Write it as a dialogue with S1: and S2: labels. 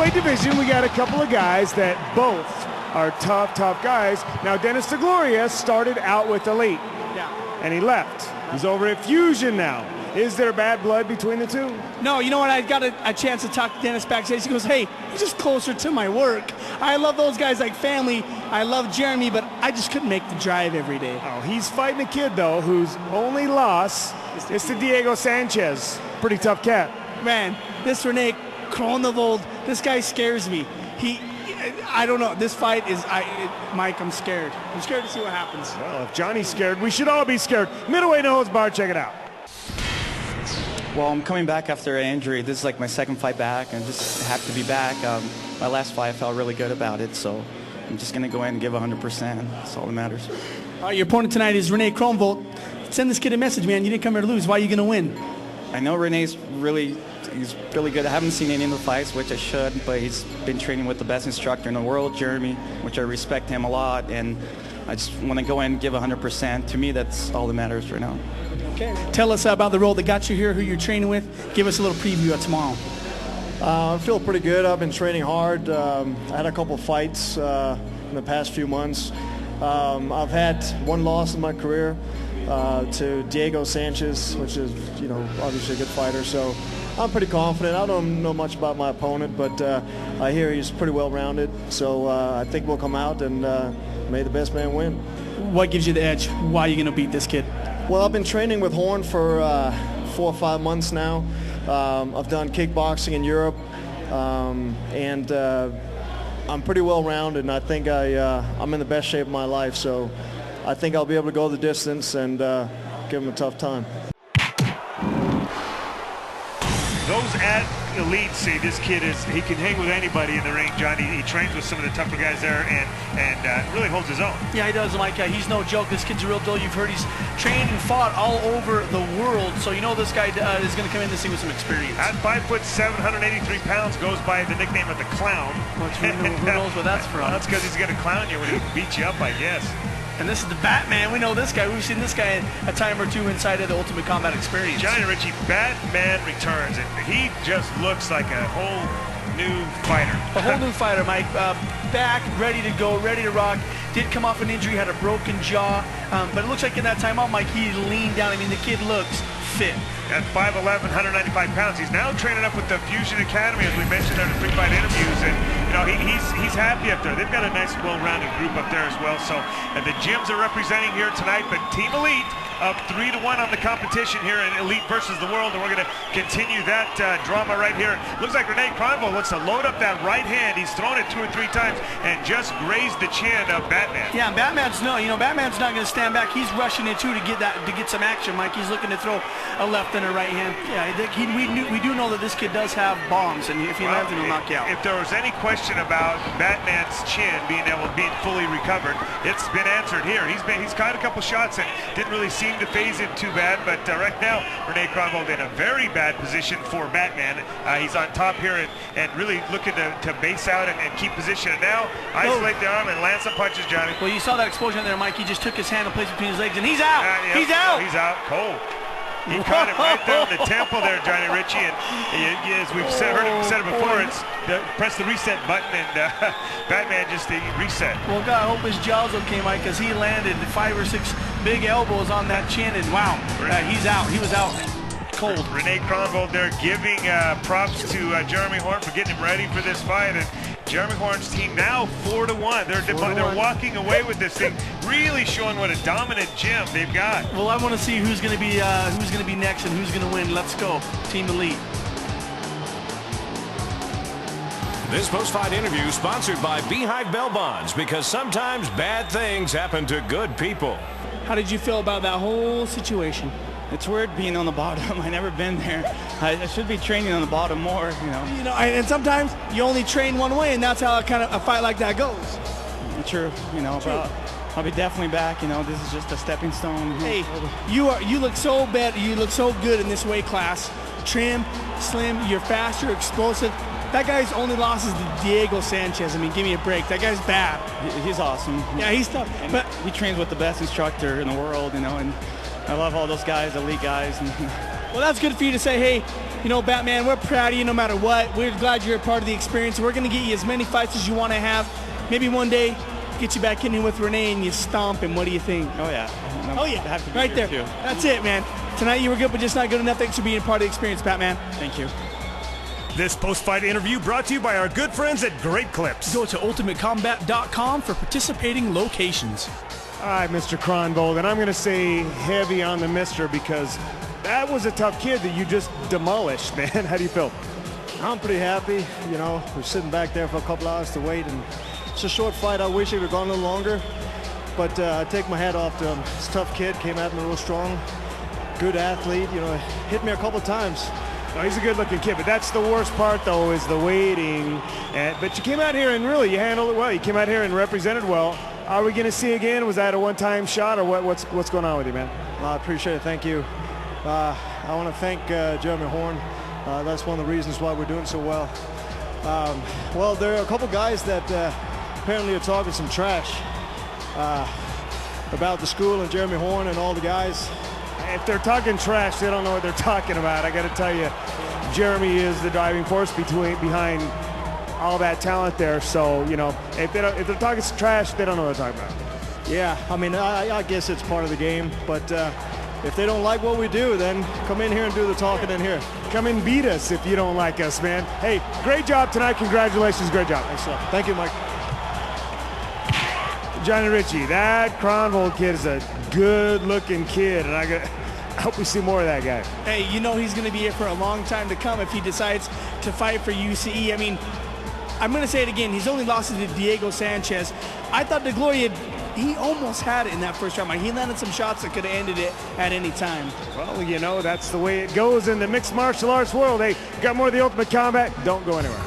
S1: middleweight division, we got a couple of guys that both are tough guys. Now, Dennis Dagloria started out with Elite, and he left. He's over at Fusion now. Is there bad blood between the two?
S2: No, you know what? I got a chance to talk to Dennis backstage. He goes, hey, he's just closer to my work. I love those guys like family. I love Jeremy, but I just couldn't make the drive every day.
S1: Oh, he's fighting a kid, though, whose only loss is to Diego Sanchez. Pretty tough cat.
S2: Man, this Rene Kronvold, this guy scares me. I don't know. This fight is, Mike, I'm scared. I'm scared to see what happens.
S1: Well, if Johnny's scared, we should all be scared. Middleweight no holds barred, check it out.
S3: Well, I'm coming back after an injury. This is like my second fight back. I'm just happy to be back. My last fight, I felt really good about it, so I'm just going to go in and give 100%. That's all that matters.
S2: All right, your opponent tonight is Rene Kronvold. Send this kid a message, man. You didn't come here to lose. Why are you going to win?
S3: I know Rene's really good. I haven't seen any of the fights, which I should, but he's been training with the best instructor in the world, Jeremy, which I respect him a lot, and I just want to go in and give 100%. To me, that's all that matters right now.
S2: Okay. Tell us about the role that got you here, who you're training with. Give us a little preview of tomorrow.
S4: I feel pretty good. I've been training hard. I had a couple fights in the past few months. I've had one loss in my career to Diego Sanchez, which is, obviously a good fighter. So I'm pretty confident. I don't know much about my opponent, but I hear he's pretty well-rounded. So I think we'll come out and may the best man win.
S2: What gives you the edge? Why are you going to beat this kid?
S4: Well, I've been training with Horn for 4 or 5 months now. I've done kickboxing in Europe, and I'm pretty well-rounded, and I think I'm in the best shape of my life. So I think I'll be able to go the distance and give him a tough time.
S5: Those at Elite say this kid he can hang with anybody in the ring, Johnny. He trains with some of the tougher guys there and really holds his own.
S2: Yeah, he does, Mike. He's no joke. This kid's a real deal. You've heard he's trained and fought all over the world, so you know this guy is going to come in this thing with some experience.
S5: At 5'7", 183 pounds, goes by the nickname of the Clown.
S2: Who knows where that's from?
S5: That's because he's going to clown you when he beats you up, I guess.
S2: And this is the Batman. We know this guy. We've seen this guy a time or two inside of the Ultimate Combat Experience.
S5: Johnny Ritchie, Batman returns, and he just looks like a whole new fighter.
S2: A whole new fighter, Mike. Back, ready to go, ready to rock. Did come off an injury, had a broken jaw, but it looks like in that timeout, Mike, he leaned down. I mean, the kid looks fit.
S5: At 5'11", 195 pounds, he's now training up with the Fusion Academy, as we mentioned in the pre-fight interviews, and he's happy up there. They've got a nice, well-rounded group up there as well. So, and the gyms are representing here tonight, but Team Elite up 3-1 on the competition here in Elite versus the World, and we're going to continue that drama right here. Looks like Rene Kronvold looks to load up that right hand. He's thrown it 2 or 3 times and just grazed the chin of Batman.
S2: Yeah, Batman's Batman's not going to stand back. He's rushing it too to get some action, Mike. He's looking to throw a left and a right hand. Yeah, we do know that this kid does have bombs, and if he lands, he'll knock you out.
S5: If there was any question about Batman's chin being fully recovered, it's been answered here. He's caught a couple shots and didn't really seem to phase him too bad, but right now Rene Kronvold in a very bad position for Batman. He's on top here and really looking to base out and keep position, and now isolate the arm and land some punches, Johnny.
S2: Well, you saw that explosion there, Mike. He just took his hand and placed it between his legs, and he's out. He's out.
S5: He's out cold. He caught it right there in the temple there, Johnny Ritchie, and as we've said it before, it's press the reset button, and Batman just reset.
S2: Well, God, I hope his jaw's okay, Mike, because he landed 5 or 6 big elbows on that chin, and wow, he's out. He was out cold.
S5: Rene Kronvold there giving props to Jeremy Horn for getting him ready for this fight, and Jeremy Horn's team now 4-1. They're walking away with this thing, really showing what a dominant gym they've got.
S2: Well, I want to see who's going to be next and who's going to win. Let's go, Team Elite.
S6: This post-fight interview sponsored by Beehive Bell Bonds, because sometimes bad things happen to good people.
S2: How did you feel about that whole situation?
S3: It's weird being on the bottom. I've never been there. I should be training on the bottom more,
S2: And sometimes you only train one way, and that's how a fight like that goes.
S3: True, but I'll be definitely back. This is just a stepping stone.
S2: Hey, you look so bad. You look so good in this weight class. Trim, slim. You're fast. You're explosive. That guy's only loss is to Diego Sanchez. I mean, give me a break. That guy's bad.
S3: He's awesome.
S2: Yeah, he's tough.
S3: And
S2: but
S3: he trains with the best instructor in the world, and I love all those guys, elite guys.
S2: Well, that's good for you to say, hey, You know, Batman, we're proud of you no matter what. We're glad you're a part of the experience. We're going to get you as many fights as you want to have. Maybe one day, get you back in here with Rene and you stomp him. What do you think?
S3: Oh, yeah.
S2: Oh, yeah. Right there.
S3: Too.
S2: That's it, man. Tonight you were good, but just not good enough. Thanks for being a part of the experience, Batman.
S3: Thank you.
S7: This post-fight interview brought to you by our good friends at Great Clips.
S8: Go to ultimatecombat.com for participating locations.
S1: All right, Mr. Kronvold, and I'm going to say heavy on the Mr. because that was a tough kid that you just demolished, man. How do you feel?
S4: I'm pretty happy. You know, we're sitting back there for a couple hours to wait, and it's a short fight. I wish it would have gone a little longer, but I take my hat off to him. He's a tough kid, came at me real strong, good athlete. You know, hit me a couple times.
S1: No, he's a good-looking kid, but that's the worst part, though, is the waiting. But you came out here and really you handled it well. You came out here and represented well. Are we going to see again? Was that a one-time shot, or what's going on with you, man?
S4: I appreciate it. Thank you. I want to thank Jeremy Horn. That's one of the reasons why we're doing so well. Well, there are a couple guys that apparently are talking some trash about the school and Jeremy Horn and all the guys.
S1: If they're talking trash, they don't know what they're talking about. I got to tell you, Jeremy is the driving force behind all that talent there. So, you know, if they're talking trash, they don't know what they're talking about.
S4: Yeah, I mean, I guess it's part of the game. But if they don't like what we do, then come in here and do the talking in here.
S1: Come and beat us if you don't like us, man. Hey, great job tonight. Congratulations. Great job.
S4: Thanks a lot. Thank you, Mike.
S1: Johnny Ritchie, that Kronvold kid is a good-looking kid, and I hope we see more of that guy.
S2: Hey, you know he's going to be here for a long time to come if he decides to fight for UCE. I mean, I'm going to say it again. He's only lost to Diego Sanchez. I thought Dagloria, he almost had it in that first round. He landed some shots that could have ended it at any time.
S1: Well, you know, that's the way it goes in the mixed martial arts world. Hey, got more of the Ultimate Combat? Don't go anywhere.